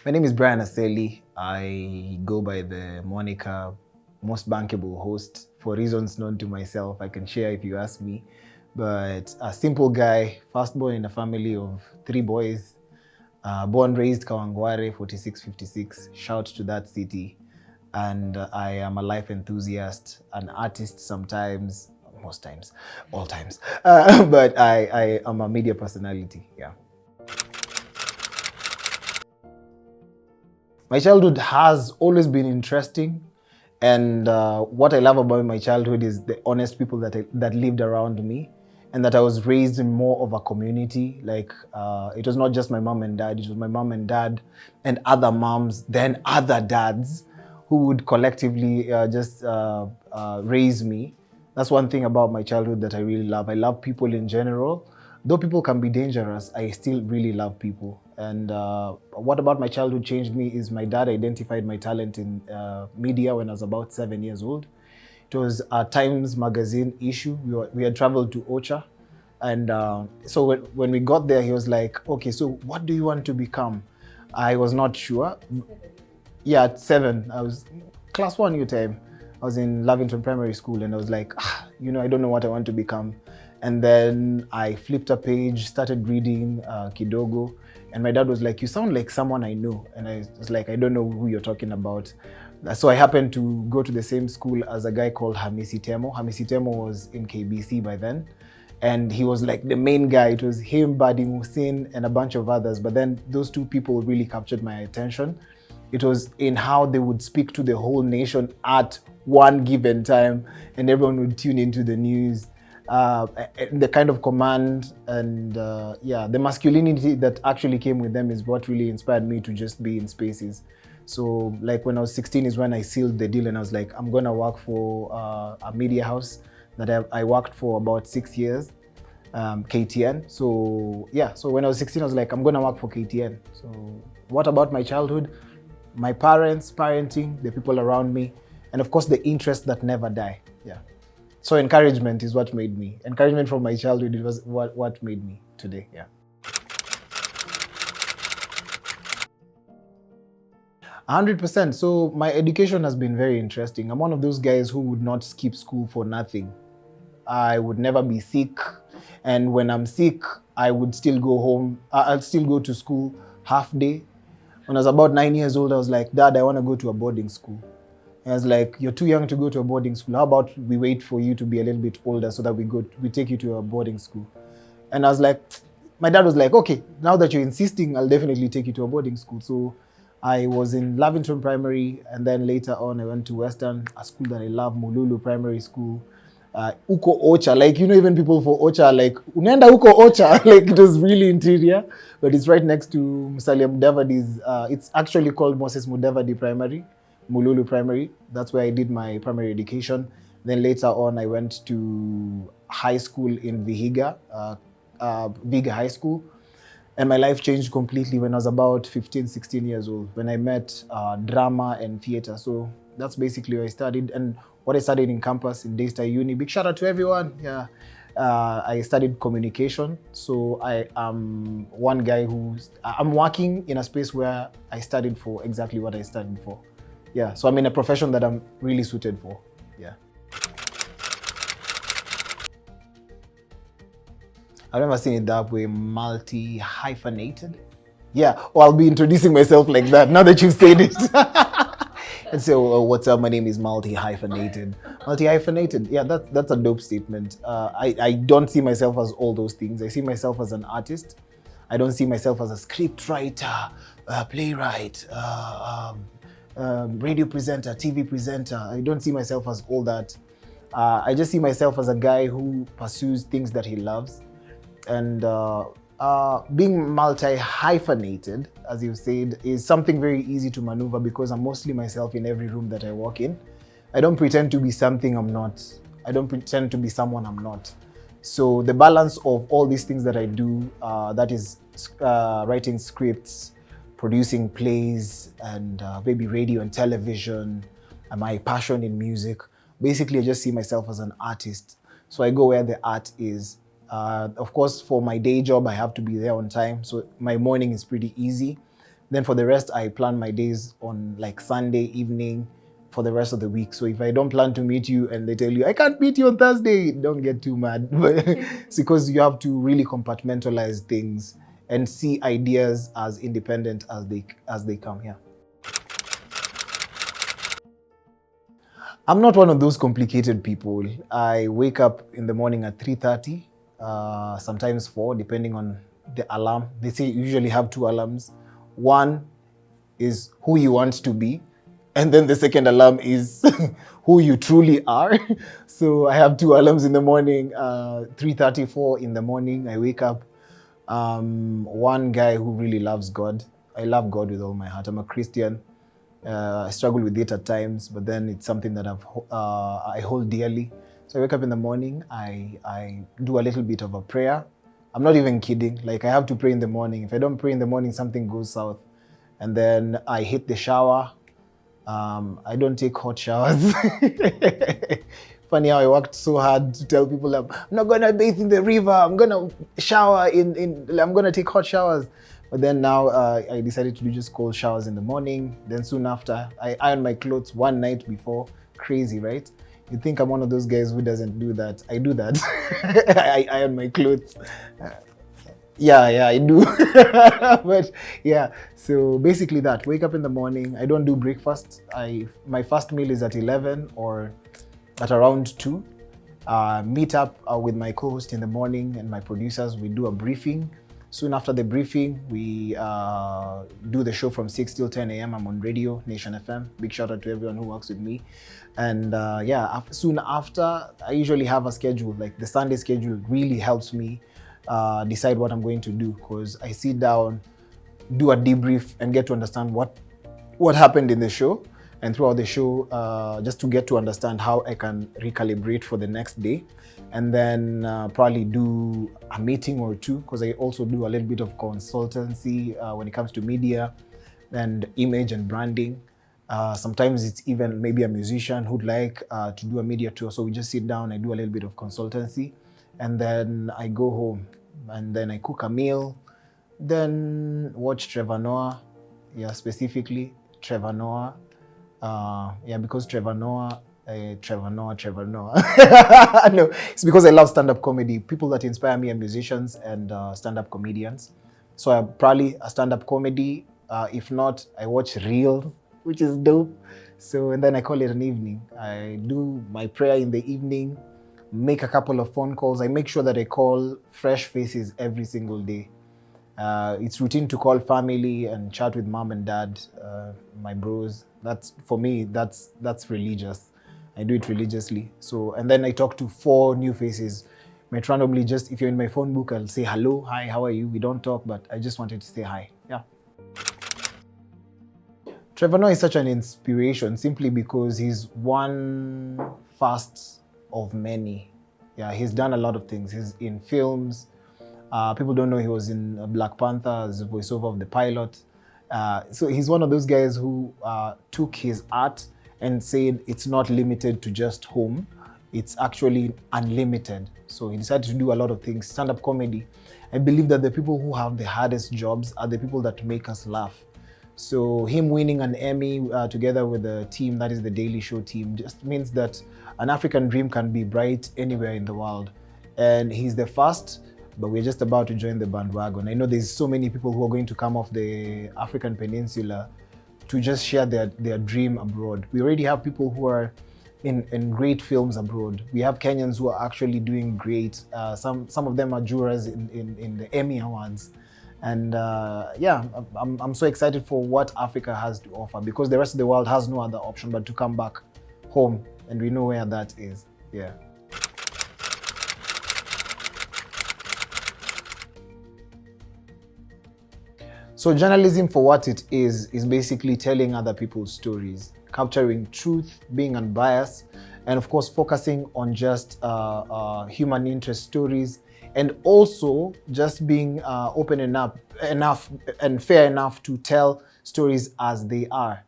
My name is Brian Aseli. I go by the moniker most bankable host for reasons known to myself. I can share if you ask me. But a simple guy, firstborn in a family of 3 boys, born, raised Kawangware, 4656. Shout to that city. And I am a life enthusiast, an artist sometimes, most times, all times. But I am a media personality, yeah. My childhood has always been interesting, and what I love about my childhood is the honest people that lived around me, and that I was raised in more of a community. Like it was not just my mom and dad; it was my mom and dad, and other moms, then other dads, who would collectively just raise me. That's one thing about my childhood that I really love. I love people in general. Though people can be dangerous, I still really love people. And what about my childhood changed me is my dad identified my talent in media when I was about 7 years old. It was a Times magazine issue. We had traveled to Ocha. And so when we got there, he was like, okay, so what do you want to become? I was not sure. Yeah, at 7. I was class 1 UTM. I was in Lavington Primary School, and I was like, I don't know what I want to become. And then I flipped a page, started reading Kidogo, and my dad was like, you sound like someone I know. And I was like, I don't know who you're talking about. So I happened to go to the same school as a guy called Hamisi Temo. Hamisi Temo was in KBC by then. And he was like the main guy. It was him, Badi Musin, and a bunch of others. But then those two people really captured my attention. It was in how they would speak to the whole nation at one given time, and everyone would tune into the news. The kind of command and the masculinity that actually came with them is what really inspired me to just be in spaces. So like when I was 16 is when I sealed the deal, and I was like, I'm gonna work for a media house that I worked for about 6 years, KTN. So when I was 16, I was like, I'm gonna work for KTN. So what about my childhood? My parents, parenting, the people around me, and of course the interests that never die. Yeah. So encouragement is what made me. Encouragement from my childhood, it was what made me today. Yeah. 100%. So my education has been very interesting. I'm one of those guys who would not skip school for nothing. I would never be sick. And when I'm sick, I would still go home. I'll still go to school half day. When I was about 9 years old, I was like, Dad, I want to go to a boarding school. And I was like, you're too young to go to a boarding school. How about we wait for you to be a little bit older so that we take you to a boarding school? And I was like, my dad was like, okay, now that you're insisting, I'll definitely take you to a boarding school. So I was in Lavington Primary, and then later on I went to Western, a school that I love, Mululu Primary School. Uko Ocha, like, even people for Ocha, like, unaenda Uko Ocha, like, it was really interior, but it's right next to Musalia Mudavadi's, it's actually called Moses Mudavadi Primary, Mululu Primary. That's where I did my primary education. Then later on, I went to high school in Vihiga, Vihiga High School. And my life changed completely when I was about 15, 16 years old, when I met drama and theater. So that's basically where I studied, and what I studied in campus in Daystar Uni. Big shout out to everyone. Yeah, I studied communication. So I am one guy I'm working in a space where I studied for exactly what I studied for. Yeah, so I'm in a profession that I'm really suited for. Yeah. I've never seen it that way, multi-hyphenated. Yeah, or I'll be introducing myself like that now that you've said it. And so, what's up? My name is multi-hyphenated. Multi-hyphenated, yeah, that's a dope statement. I don't see myself as all those things. I see myself as an artist. I don't see myself as a script writer, playwright, radio presenter, TV presenter. I don't see myself as all that. I just see myself as a guy who pursues things that he loves. And being multi-hyphenated, as you said, is something very easy to maneuver because I'm mostly myself in every room that I walk in. I don't pretend to be something I'm not. I don't pretend to be someone I'm not. So the balance of all these things that I do, that is writing scripts, producing plays, and maybe radio and television, and my passion in music, basically I just see myself as an artist. So I go where the art is. Of course, for my day job, I have to be there on time. So my morning is pretty easy. Then for the rest, I plan my days on like Sunday evening for the rest of the week. So if I don't plan to meet you and they tell you, I can't meet you on Thursday, don't get too mad. It's because you have to really compartmentalize things and see ideas as independent as they come here. I'm not one of those complicated people. I wake up in the morning at 3:30, sometimes 4, depending on the alarm. They say you usually have 2 alarms. One is who you want to be, and then the second alarm is who you truly are. So I have 2 alarms in the morning, 3:34 in the morning. I wake up. One guy who really loves God. I love God with all my heart. I'm a Christian. I struggle with it at times, but then it's something that I hold dearly. So I wake up in the morning, I do a little bit of a prayer. I'm not even kidding. Like, I have to pray in the morning. If I don't pray in the morning, something goes south. And then I hit the shower. I don't take hot showers. Funny how I worked so hard to tell people I'm not gonna bathe in the river. I'm gonna shower I'm gonna take hot showers. But then now I decided to do just cold showers in the morning. Then soon after, I iron my clothes one night before. Crazy, right? You think I'm one of those guys who doesn't do that. I do that. I iron my clothes. Yeah, I do. But yeah, so basically that. Wake up in the morning. I don't do breakfast. My first meal is at 11 or at around 2. Meet up with my co-host in the morning and my producers. We do a briefing. Soon after the briefing, we do the show from 6 till 10 a.m. I'm on radio, Nation FM. Big shout out to everyone who works with me. And soon after, I usually have a schedule. Like, the Sunday schedule really helps me decide what I'm going to do, because I sit down, do a debrief, and get to understand what happened in the show, and throughout the show, just to get to understand how I can recalibrate for the next day. And then probably do a meeting or 2, because I also do a little bit of consultancy when it comes to media and image and branding. Sometimes it's even maybe a musician who'd like to do a media tour. So we just sit down, I do a little bit of consultancy, and then I go home, and then I cook a meal, then watch Trevor Noah. Yeah, specifically Trevor Noah. Because Trevor Noah. No, it's because I love stand-up comedy. People that inspire me are musicians and stand-up comedians. So I'm probably a stand-up comedy. If not, I watch Reels, which is dope. So, and then I call it an evening. I do my prayer in the evening, make a couple of phone calls. I make sure that I call fresh faces every single day. It's routine to call family and chat with mom and dad, my bros. That's, for me, that's religious. I do it religiously. So, and then I talk to 4 new faces. Might randomly just, if you're in my phone book, I'll say hello, hi, how are you? We don't talk, but I just wanted to say hi. Yeah. Trevor Noah is such an inspiration simply because he's one first of many. Yeah, he's done a lot of things. He's in films. People don't know he was in Black Panther as a voiceover of the pilot. So he's one of those guys who took his art and said it's not limited to just home. It's actually unlimited. So he decided to do a lot of things. Stand-up comedy. I believe that the people who have the hardest jobs are the people that make us laugh. So him winning an Emmy together with the team, that is the Daily Show team, just means that an African dream can be bright anywhere in the world. And he's the first, but we're just about to join the bandwagon. I know there's so many people who are going to come off the African peninsula to just share their dream abroad. We already have people who are in great films abroad. We have Kenyans who are actually doing great. Some of them are jurors in the Emmy Awards. And I'm so excited for what Africa has to offer, because the rest of the world has no other option but to come back home, and we know where that is. Yeah. So journalism, for what it is basically telling other people's stories, capturing truth, being unbiased, and of course focusing on just human interest stories, and also just being open enough and fair enough to tell stories as they are.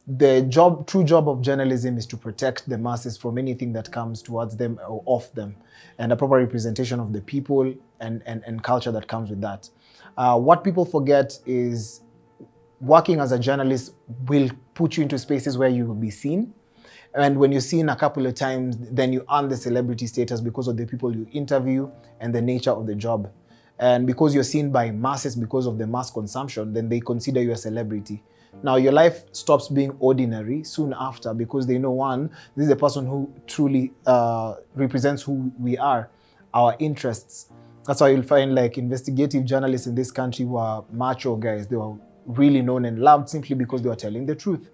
The true job of journalism is to protect the masses from anything that comes towards them or off them, and a proper representation of the people and culture that comes with that. What people forget is working as a journalist will put you into spaces where you will be seen. And when you're seen a couple of times, then you earn the celebrity status because of the people you interview and the nature of the job. And because you're seen by masses because of the mass consumption, then they consider you a celebrity. Now, your life stops being ordinary soon after because they know, one, this is a person who truly represents who we are, our interests. That's why you'll find like investigative journalists in this country who are macho guys. They were really known and loved simply because they were telling the truth.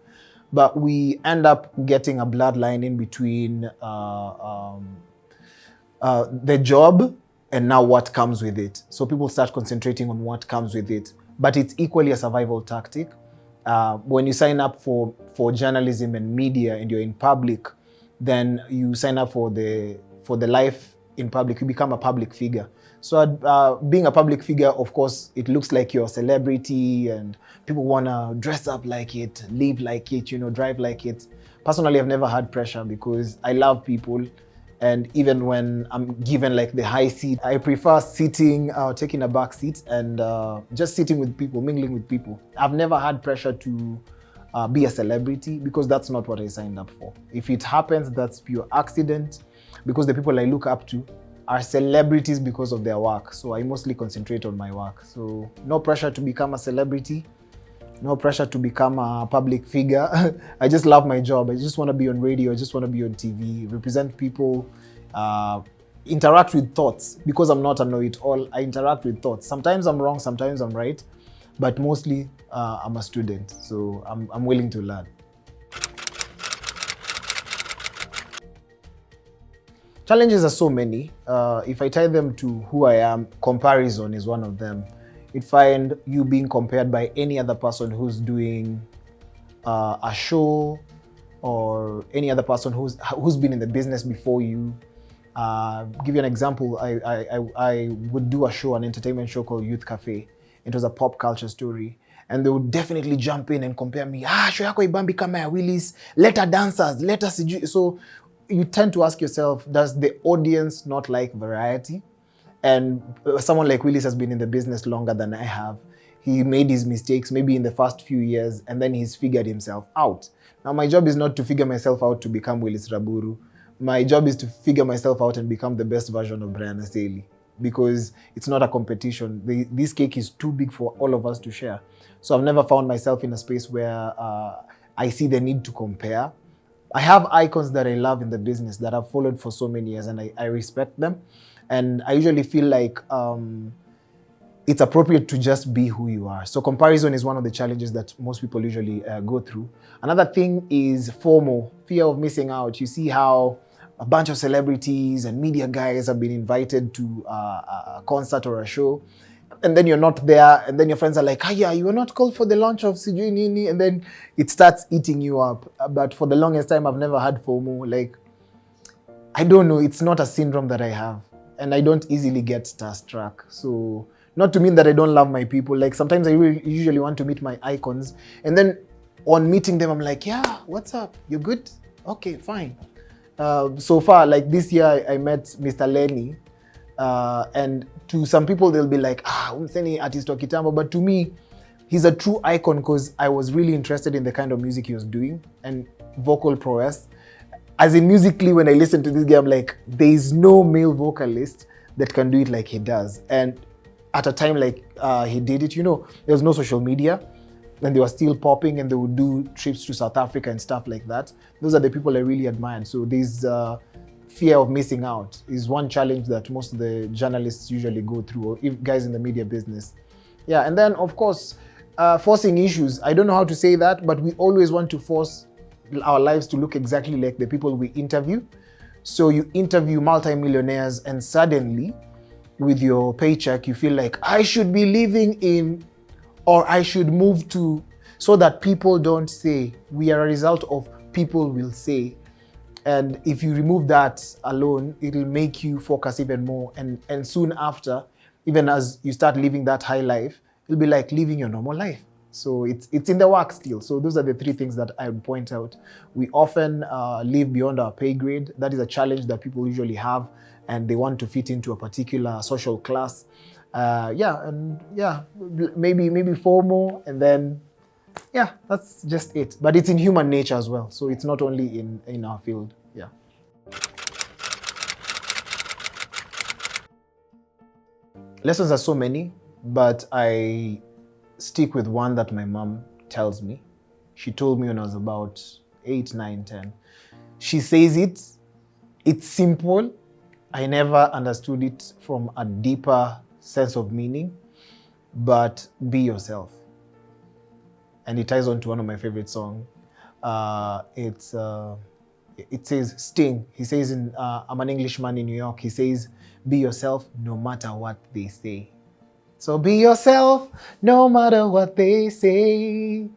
But we end up getting a bloodline in between the job and now what comes with it. So people start concentrating on what comes with it. But it's equally a survival tactic. When you sign up for journalism and media and you're in public, then you sign up for the life in public. You become a public figure. So being a public figure, of course, it looks like you're a celebrity and people want to dress up like it, live like it, drive like it. Personally, I've never had pressure because I love people. And even when I'm given like the high seat, I prefer sitting, taking a back seat and just sitting with people, mingling with people. I've never had pressure to be a celebrity because that's not what I signed up for. If it happens, that's pure accident because the people I look up to are celebrities because of their work. So I mostly concentrate on my work. So no pressure to become a celebrity, no pressure to become a public figure. I just love my job. I just want to be on radio. I just want to be on TV, represent people, interact with thoughts. Because I'm not a know-it-all, I interact with thoughts. Sometimes I'm wrong, sometimes I'm right, but mostly I'm a student. So I'm willing to learn. Challenges are so many. If I tie them to who I am, comparison is one of them. You'd find you being compared by any other person who's doing a show or any other person who's been in the business before you. Give you an example. I would do a show, an entertainment show called Youth Cafe. It was a pop culture story. And they would definitely jump in and compare me. Show yako ibambi kama ya Willis. Let her dancers. Let us. So you tend to ask yourself, does the audience not like variety? And someone like Willis has been in the business longer than I have. He made his mistakes maybe in the first few years, and then he's figured himself out. Now, my job is not to figure myself out to become Willis Raburu. My job is to figure myself out and become the best version of Brian Aseli, because it's not a competition. This cake is too big for all of us to share. So I've never found myself in a space where I see the need to compare. I have icons that I love in the business that I've followed for so many years, and I respect them. And I usually feel like it's appropriate to just be who you are. So comparison is one of the challenges that most people usually go through. Another thing is FOMO, fear of missing out. You see how a bunch of celebrities and media guys have been invited to a concert or a show, and then you're not there, and then your friends are like, yeah, you were not called for the launch of Sijui Nini, and then it starts eating you up. But for the longest time, I've never had FOMO. Like, I don't know, it's not a syndrome that I have, and I don't easily get starstruck. So, not to mean that I don't love my people. Like, sometimes I usually want to meet my icons, and then on meeting them, I'm like, yeah, what's up? You good? Okay, fine. So far, like this year, I met Mr. Lenny, and to some people, they'll be like, umseni artist wa kitambo. But to me, he's a true icon because I was really interested in the kind of music he was doing and vocal prowess. As in musically, when I listen to this guy, I'm like, there is no male vocalist that can do it like he does. And at a time like he did it, there was no social media, and they were still popping, and they would do trips to South Africa and stuff like that. Those are the people I really admired. So there's fear of missing out is one challenge that most of the journalists usually go through, or if guys in the media business. Yeah, and then of course, forcing issues. I don't know how to say that, but we always want to force our lives to look exactly like the people we interview. So you interview multimillionaires, and suddenly, with your paycheck, you feel like I should be living in, or I should move to, so that people don't say. We are a result of people will say. And if you remove that alone, it'll make you focus even more. And soon after, even as you start living that high life, it'll be like living your normal life. So it's in the work still. So those are the three things that I would point out. We often live beyond our pay grade. That is a challenge that people usually have, and they want to fit into a particular social class. Maybe FOMO, and then Yeah, that's just it. But it's in human nature as well. So it's not only in our field. Yeah. Lessons are so many, but I stick with one that my mom tells me. She told me when I was about 8, 9, 10. She says it's simple. I never understood it from a deeper sense of meaning, but be yourself. And it ties on to one of my favorite songs. It says Sting. He says in I'm an Englishman in New York. He says, "Be yourself, no matter what they say." So be yourself, no matter what they say.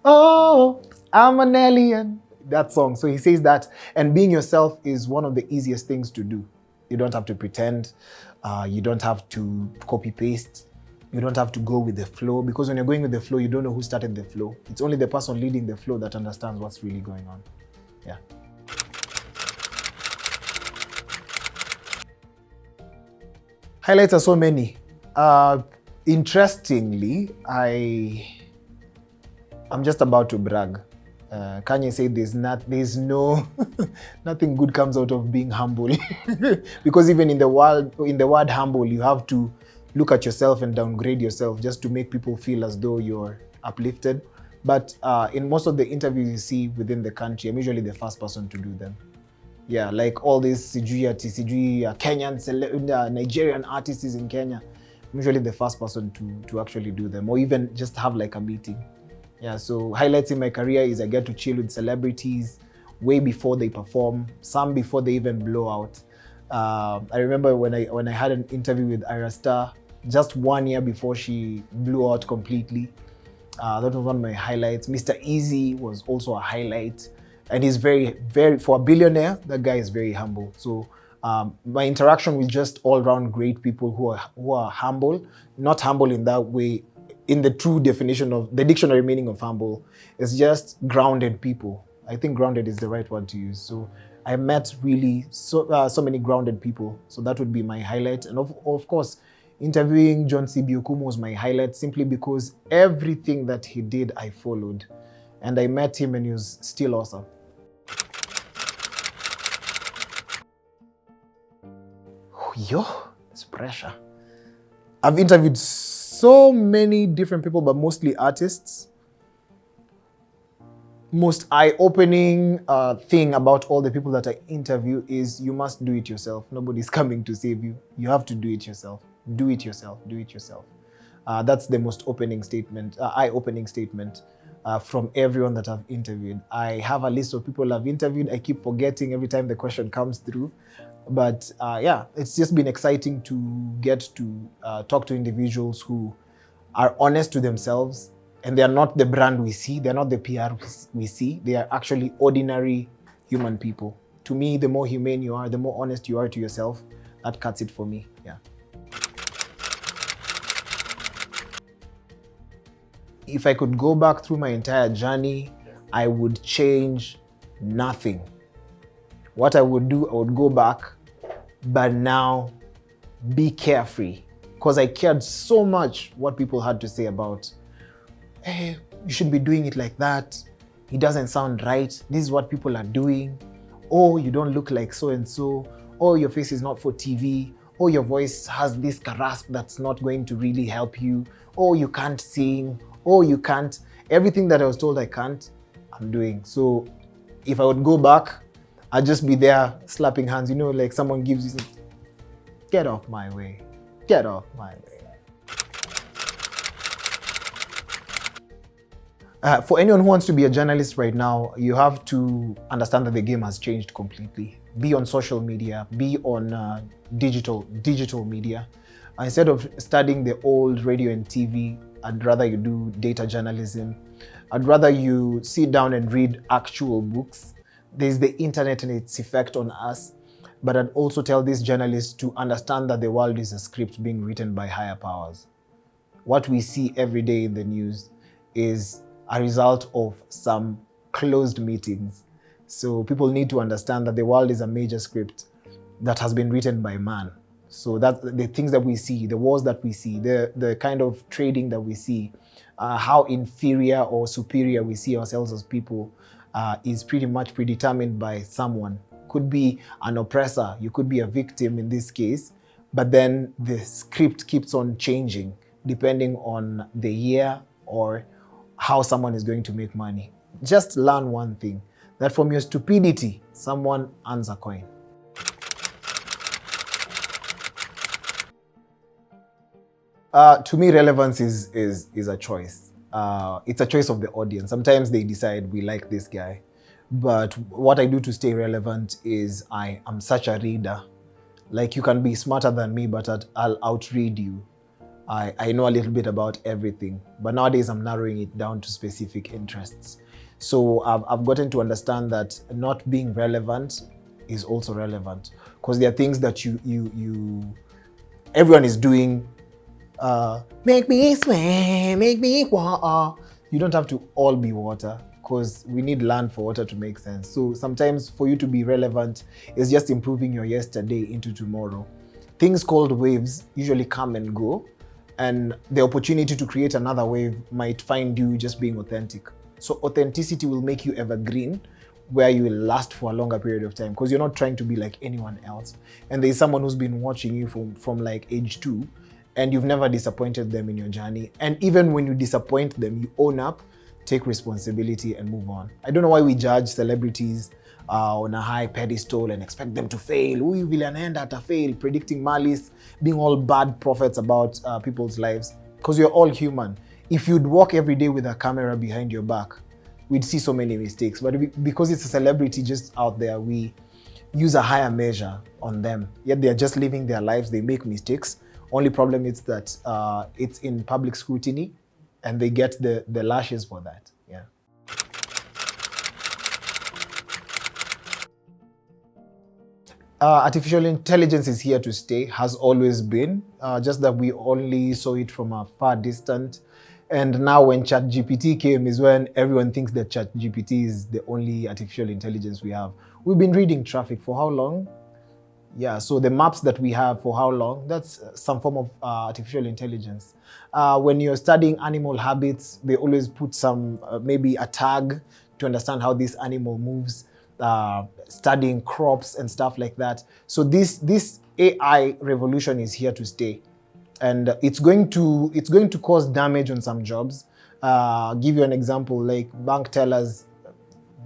Oh, I'm an alien. That song. So he says that, and being yourself is one of the easiest things to do. You don't have to pretend. You don't have to copy paste. You don't have to go with the flow, because when you're going with the flow, you don't know who started the flow. It's only the person leading the flow that understands what's really going on. Yeah. Highlights are so many. Interestingly, I'm just about to brag. Kanye said there's no nothing good comes out of being humble, because even in the word humble, you have to look at yourself and downgrade yourself just to make people feel as though you're uplifted. But in most of the interviews you see within the country, I'm usually the first person to do them. Yeah, like all these Kenyan, Nigerian artists in Kenya. I'm usually the first person to actually do them, or even just have like a meeting. Yeah, so highlights in my career is I get to chill with celebrities way before they perform, some before they even blow out. I remember when I had an interview with Ira Star just 1 year before she blew out completely. That was one of my highlights. Mr. Easy was also a highlight. And he's very, very, for a billionaire, that guy is very humble. So my interaction with just all-round great people who are humble, not humble in that way, in the true definition of the dictionary meaning of humble, is just grounded people. I think grounded is the right word to use. So I met really so many grounded people. So that would be my highlight. And of course, interviewing John C. Okumu was my highlight, simply because everything that he did, I followed. And I met him and he was still awesome. Yo, it's pressure. I've interviewed so many different people, but mostly artists. Most eye-opening thing about all the people that I interview is you must do it yourself. Nobody's coming to save you. You have to do it yourself. Do it yourself. Do it yourself. That's the most eye-opening statement from everyone that I've interviewed. I have a list of people I've interviewed. I keep forgetting every time the question comes through. But yeah, it's just been exciting to get to talk to individuals who are honest to themselves, and they are not the brand we see. They're not the PR we see. They are actually ordinary human people. To me, the more humane you are, the more honest you are to yourself, that cuts it for me. Yeah. If I could go back through my entire journey, I would change nothing. What I would do, I would go back, but now be carefree, because I cared so much what people had to say about, hey, you should be doing it like that. It doesn't sound right. This is what people are doing. Oh, you don't look like so-and-so. Oh, your face is not for TV. Oh, your voice has this rasp that's not going to really help you. Oh, you can't sing. Oh, you can't. Everything that I was told I can't, I'm doing. So if I would go back, I'd just be there slapping hands, like someone gives you, get off my way, get off my way. For anyone who wants to be a journalist right now, you have to understand that the game has changed completely. Be on social media, be on digital media. Instead of studying the old radio and TV, I'd rather you do data journalism. I'd rather you sit down and read actual books. There's the internet and its effect on us, but I'd also tell these journalists to understand that the world is a script being written by higher powers. What we see every day in the news is a result of some closed meetings. So people need to understand that the world is a major script that has been written by man. So that the things that we see, the wars that we see, the kind of trading that we see, how inferior or superior we see ourselves as people is pretty much predetermined by someone. Could be an oppressor, you could be a victim in this case, but then the script keeps on changing depending on the year or how someone is going to make money. Just learn one thing, that from your stupidity, someone earns a coin. To me, relevance is a choice. It's a choice of the audience. Sometimes they decide we like this guy. But what I do to stay relevant is I am such a reader. Like, you can be smarter than me, but I'll outread you. I know a little bit about everything. But nowadays I'm narrowing it down to specific interests. So I've gotten to understand that not being relevant is also relevant. Because there are things that everyone is doing. Make me swim, make me water. You don't have to all be water, because we need land for water to make sense. So sometimes for you to be relevant is just improving your yesterday into tomorrow. Things called waves usually come and go, and the opportunity to create another wave might find you just being authentic. So authenticity will make you evergreen, where you will last for a longer period of time, because you're not trying to be like anyone else. And there's someone who's been watching you from like age 2, and you've never disappointed them in your journey. And even when you disappoint them, you own up, take responsibility, and move on. I don't know why we judge celebrities on a high pedestal and expect them to fail. Huyu vile anaenda ata fail, predicting malice, being all bad prophets about people's lives. Because we're all human. If you'd walk every day with a camera behind your back, we'd see so many mistakes. But because it's a celebrity just out there, we use a higher measure on them. Yet they're just living their lives, they make mistakes. Only problem is that it's in public scrutiny, and they get the lashes for that. Yeah. Artificial intelligence is here to stay, has always been, just that we only saw it from a far distance. And now when ChatGPT came is when everyone thinks that ChatGPT is the only artificial intelligence we have. We've been reading traffic for how long? Yeah, so the maps that we have for how long, that's some form of artificial intelligence. When you're studying animal habits, they always put some, maybe a tag to understand how this animal moves, studying crops and stuff like that. So this AI revolution is here to stay. And it's going to cause damage on some jobs. Give you an example, like bank tellers,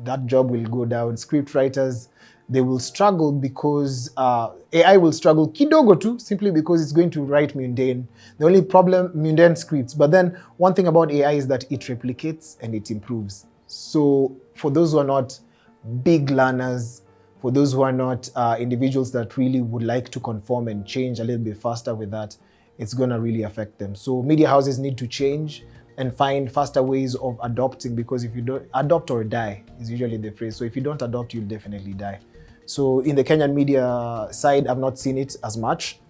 that job will go down. Script writers, they will struggle because AI will struggle kidogo too, simply because it's going to write mundane. The only problem, mundane scripts. But then one thing about AI is that it replicates and it improves. So for those who are not big learners, for those who are not individuals that really would like to conform and change a little bit faster with that, it's going to really affect them. So media houses need to change and find faster ways of adopting, because if you don't adopt or die is usually the phrase. So if you don't adopt, you'll definitely die. So in the Kenyan media side, I've not seen it as much,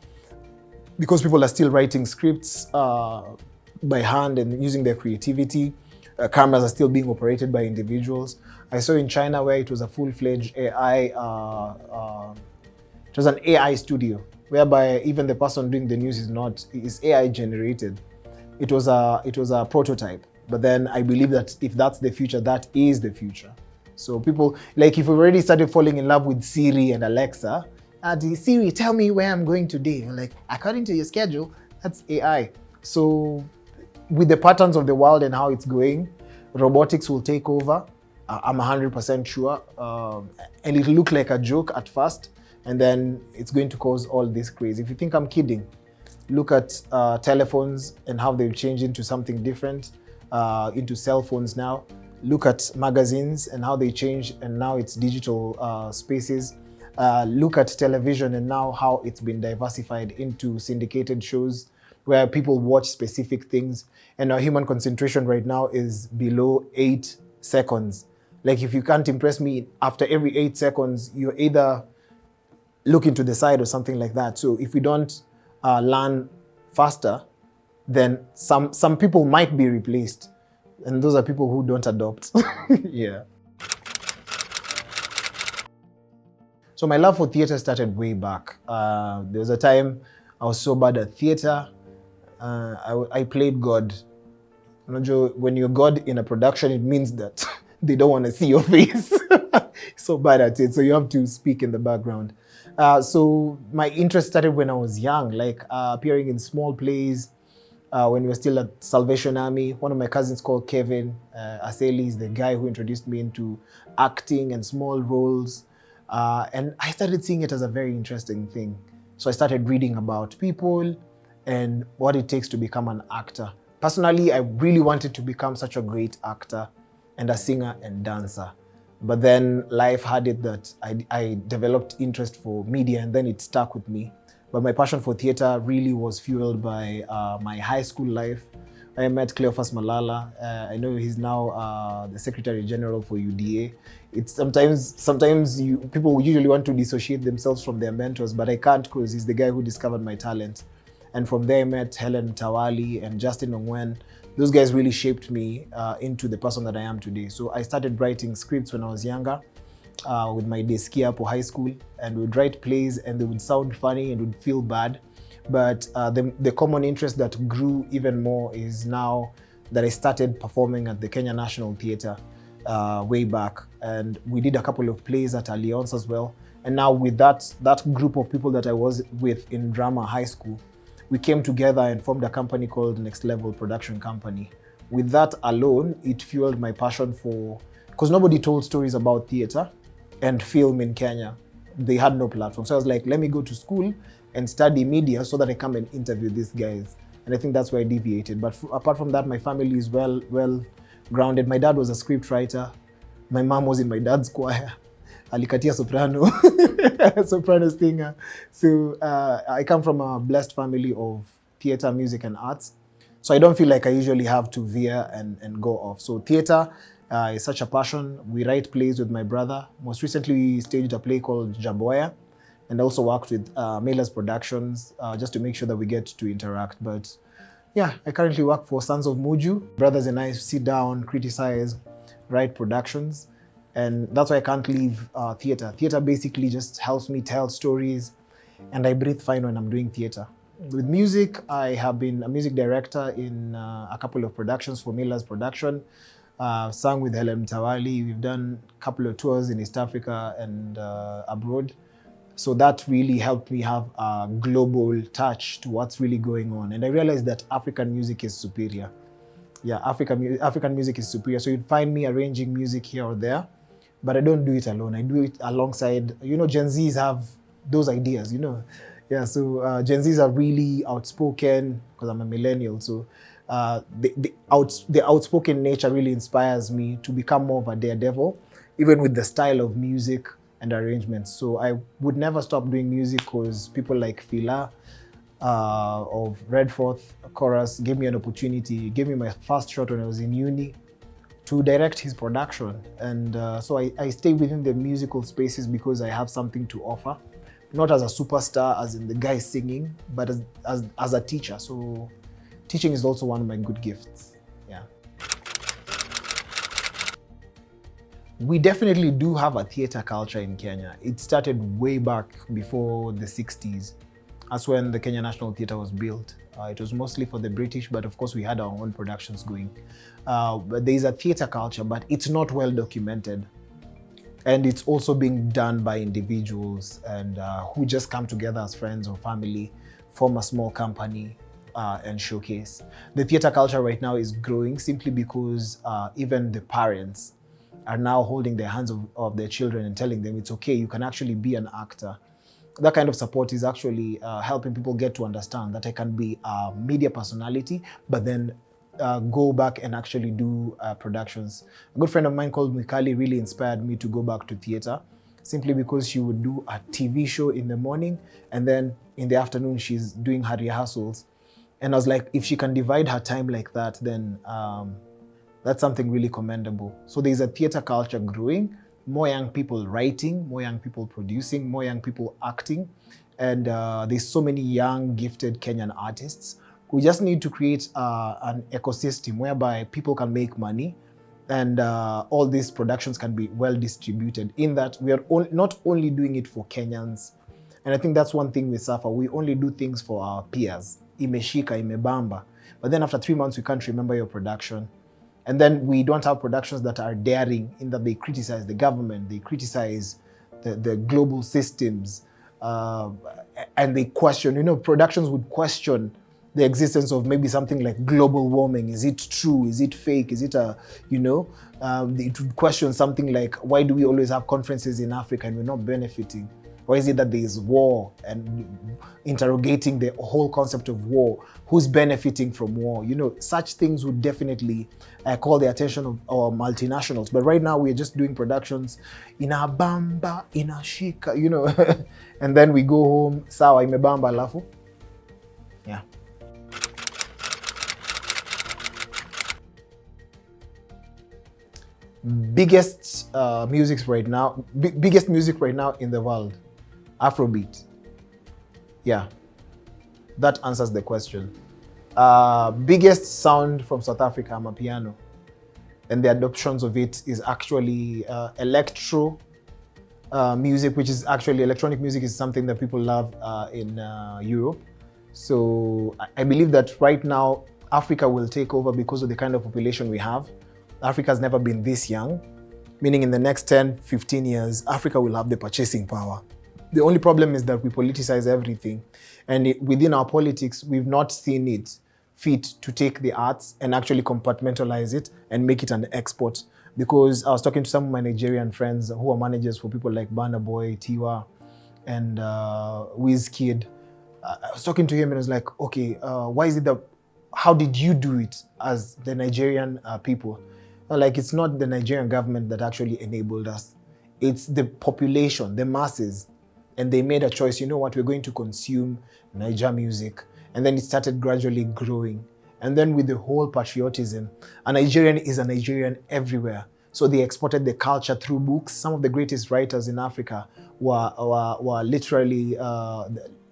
because people are still writing scripts by hand and using their creativity. Cameras are still being operated by individuals. I saw in China where it was a full-fledged AI, it was an AI studio, whereby even the person doing the news is AI generated. It was a prototype, but then I believe that if that's the future, that is the future. So people, like, if we've already started falling in love with Siri and Alexa, Siri, tell me where I'm going today. You're like, according to your schedule, that's AI. So with the patterns of the world and how it's going, robotics will take over. I'm 100% sure. And it'll look like a joke at first, and then it's going to cause all this craze. If you think I'm kidding, look at telephones and how they've changed into something different, into cell phones now. Look at magazines and how they changed, and now it's digital spaces. Look at television and now how it's been diversified into syndicated shows where people watch specific things. And our human concentration right now is below 8 seconds. Like, if you can't impress me after every 8 seconds, you're either looking to the side or something like that. So if we don't learn faster, then some people might be replaced. And those are people who don't adopt. Yeah. So my love for theater started way back. There was a time I was so bad at theater. I played God. When you're God in a production, it means that they don't want to see your face. So bad at it. So you have to speak in the background. So my interest started when I was young, like appearing in small plays. When we were still at Salvation Army, one of my cousins called Kevin, Aseli is the guy who introduced me into acting and small roles. And I started seeing it as a very interesting thing. So I started reading about people and what it takes to become an actor. Personally, I really wanted to become such a great actor and a singer and dancer. But then life had it that I developed interest for media, and then it stuck with me. But my passion for theater really was fueled by my high school life. I met Cleophas Malala. I know he's now the Secretary General for UDA. It's sometimes people usually want to dissociate themselves from their mentors, but I can't, because he's the guy who discovered my talent. And from there I met Helen Tawali and Justin Ongwen. Those guys really shaped me into the person that I am today. So I started writing scripts when I was younger with my deskia for high school, and would write plays, and they would sound funny and would feel bad. But the common interest that grew even more is now that I started performing at the Kenya National Theatre way back. And we did a couple of plays at Alliance as well. And now with that group of people that I was with in drama high school, we came together and formed a company called Next Level Production Company. With that alone, it fueled my passion for, because nobody told stories about theatre and film in Kenya. They had no platform. So I was like, let me go to school and study media so that I come and interview these guys. And I think that's where I deviated. But apart from that, my family is well grounded. My dad was a script writer. My mom was in my dad's choir. Alikatia soprano, soprano singer. So I come from a blessed family of theater, music, and arts. So I don't feel like I usually have to veer and go off. So theater is such a passion. We write plays with my brother. Most recently, we staged a play called Jaboya, and also worked with Mailer's Productions just to make sure that we get to interact. But yeah, I currently work for Sons of Muju. Brothers and I sit down, criticize, write productions. And that's why I can't leave theater. Theater basically just helps me tell stories, and I breathe fine when I'm doing theater. With music, I have been a music director in a couple of productions for Miller's Production. Sang with Helen Tawali. We've done a couple of tours in East Africa and abroad. So that really helped me have a global touch to what's really going on. And I realized that African music is superior. Yeah, African music is superior. So you'd find me arranging music here or there, but I don't do it alone. I do it alongside, Gen Zs have those ideas, Yeah, so Gen Zs are really outspoken, because I'm a millennial. So the outspoken nature really inspires me to become more of a daredevil, even with the style of music and arrangements. So I would never stop doing music, because people like Fila of Redforth Chorus gave me an opportunity, gave me my first shot when I was in uni to direct his production. And so I stay within the musical spaces because I have something to offer, not as a superstar, as in the guy singing, but as a teacher. So teaching is also one of my good gifts. Yeah. We definitely do have a theater culture in Kenya. It started way back before the 60s. That's when the Kenya National Theatre was built. It was mostly for the British, but of course we had our own productions going. But there is a theatre culture, but it's not well documented. And it's also being done by individuals and who just come together as friends or family, form a small company and showcase. The theatre culture right now is growing simply because even the parents are now holding their hands of their children and telling them it's okay, you can actually be an actor. That kind of support is actually helping people get to understand that I can be a media personality, but then go back and actually do productions. A good friend of mine called Mikali really inspired me to go back to theater, simply because she would do a TV show in the morning, and then in the afternoon she's doing her rehearsals. And I was like, if she can divide her time like that, then that's something really commendable. So there's a theater culture growing, more young people writing, more young people producing, more young people acting. And there's so many young, gifted Kenyan artists. We just need to create an ecosystem whereby people can make money and all these productions can be well distributed, in that we are not only doing it for Kenyans. And I think that's one thing we suffer. We only do things for our peers. Imeshika, imebamba. But then after 3 months, we can't remember your production. And then we don't have productions that are daring, in that they criticize the government, they criticize the global systems, and they question, productions would question the existence of maybe something like global warming. Is it true? Is it fake? Is it it would question something like, why do we always have conferences in Africa and we're not benefiting? Why is it that there is war, and interrogating the whole concept of war? Who's benefiting from war? Such things would definitely call the attention of our multinationals. But right now, we're just doing productions in a bamba, in a shika, and then we go home, sawa, imebamba, alafu. Yeah. Biggest music right now in the world. Afrobeat. Yeah, that answers the question. Biggest sound from South Africa, Amapiano. And the adoptions of it is actually electro music, which is actually electronic music, is something that people love in Europe. So I believe that right now, Africa will take over because of the kind of population we have. Africa has never been this young, meaning in the next 10, 15 years, Africa will have the purchasing power. The only problem is that we politicize everything. And within our politics, we've not seen it fit to take the arts and actually compartmentalize it and make it an export. Because I was talking to some of my Nigerian friends who are managers for people like Burna Boy, Tiwa, and Wizkid. I was talking to him and I was like, okay, why is it that, how did you do it as the Nigerian people? Like, it's not the Nigerian government that actually enabled us. It's the population, the masses. And they made a choice, you know what, we're going to consume Niger music. And then it started gradually growing. And then with the whole patriotism, a Nigerian is a Nigerian everywhere. So they exported the culture through books. Some of the greatest writers in Africa were literally,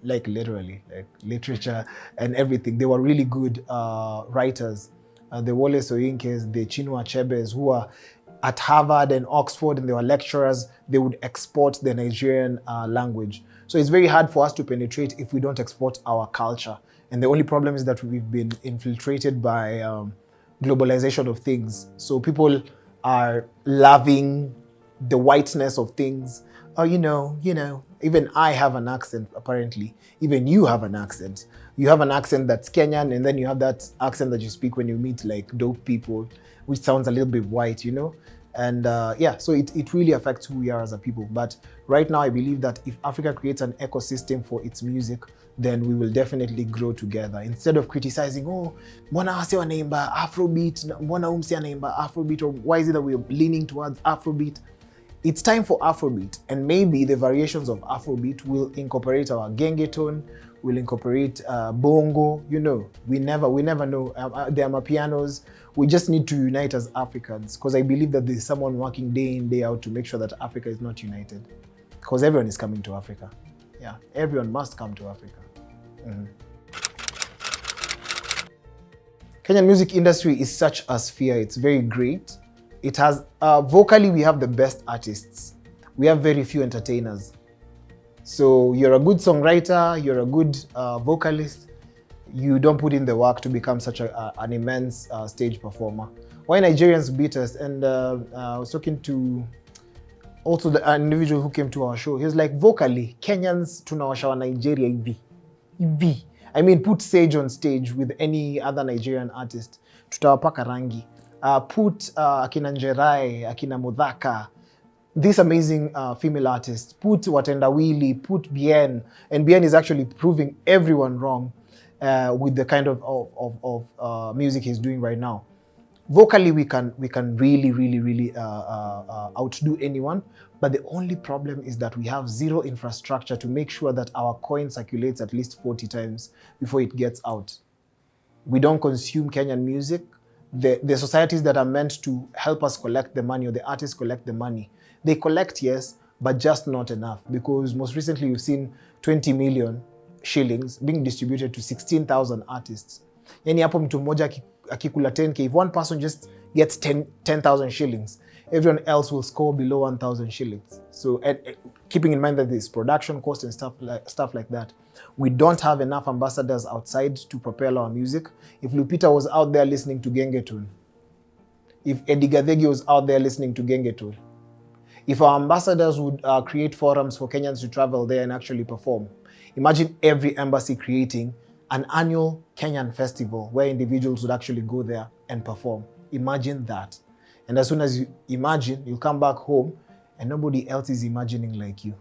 like literature and everything. They were really good writers. The Wole Soyinkes, the Chinua Achebes, who are at Harvard and Oxford, and they were lecturers. They would export the Nigerian language. So it's very hard for us to penetrate if we don't export our culture. And the only problem is that we've been infiltrated by globalization of things. So people are loving the whiteness of things. Oh, even I have an accent, apparently. Even you have an accent. You have an accent that's Kenyan, and then you have that accent that you speak when you meet like dope people, which sounds a little bit white, And so it really affects who we are as a people. But right now, I believe that if Africa creates an ecosystem for its music, then we will definitely grow together. Instead of criticizing, mbona wase wanaimba Afrobeat, mbona umse anaimba Afrobeat, or why is it that we're leaning towards Afrobeat? It's time for Afrobeat, and maybe the variations of Afrobeat will incorporate our gengeton, will incorporate bongo. We never know. There are pianos. We just need to unite as Africans, because I believe that there's someone working day in, day out to make sure that Africa is not united. Because everyone is coming to Africa. Yeah, everyone must come to Africa. Mm-hmm. Kenyan music industry is such a sphere. It's very great. It has, vocally, we have the best artists. We have very few entertainers. So you're a good songwriter, you're a good vocalist, you don't put in the work to become such an immense stage performer. Why Nigerians beat us? And I was talking to also an individual who came to our show. He was like, vocally, Kenyans tunawashawa Nigeria hivi. I mean, put Sage on stage with any other Nigerian artist. Tutawapaka rangi. Put Akina Njerai, Akina Mudhaka, these amazing female artists. Put Watendawili, put Bien. And Bien is actually proving everyone wrong with the kind of music he's doing right now. Vocally, we can really outdo anyone. But the only problem is that we have zero infrastructure to make sure that our coin circulates at least 40 times before it gets out. We don't consume Kenyan music. The societies that are meant to help us collect the money, or the artists collect the money, they collect, yes, but just not enough. Because most recently you've seen 20 million shillings being distributed to 16,000 artists. Yani hapo mtu mmoja akikula 10K, if one person just gets 10,000 shillings. Everyone else will score below 1,000 shillings. So keeping in mind that there's production cost and stuff like that. We don't have enough ambassadors outside to propel our music. If Lupita was out there listening to Gengetune, if Eddie Gadegi was out there listening to Gengetune, if our ambassadors would create forums for Kenyans to travel there and actually perform, imagine every embassy creating an annual Kenyan festival where individuals would actually go there and perform. Imagine that. And as soon as you imagine, you'll come back home and nobody else is imagining like you.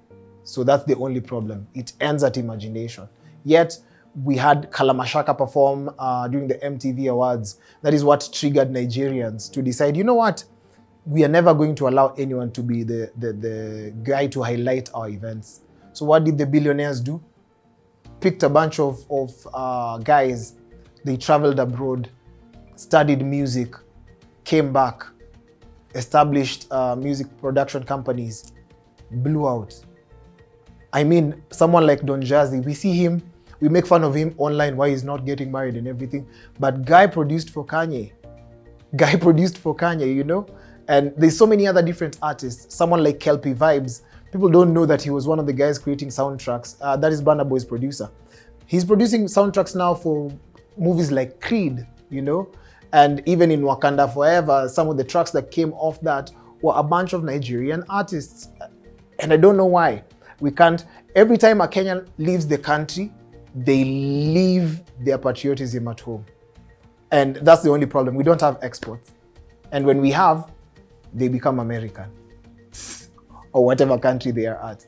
So that's the only problem. It ends at imagination. Yet, we had Kalamashaka perform during the MTV Awards. That is what triggered Nigerians to decide, you know what? We are never going to allow anyone to be the guy to highlight our events. So what did the billionaires do? Picked a bunch of guys. They traveled abroad, studied music, came back, established music production companies, blew out. I mean, someone like Don Jazzy, we see him, we make fun of him online why he's not getting married and everything, but guy produced for Kanye, you know? And there's so many other different artists. Someone like Kelpie Vibes, people don't know that he was one of the guys creating soundtracks. That is Burna Boy's producer. He's producing soundtracks now for movies like Creed, you know? And even in Wakanda Forever, some of the tracks that came off that were a bunch of Nigerian artists. And I don't know why. We can't, every time a Kenyan leaves the country, they leave their patriotism at home. And that's the only problem. We don't have exports. And when we have, they become American or whatever country they are at.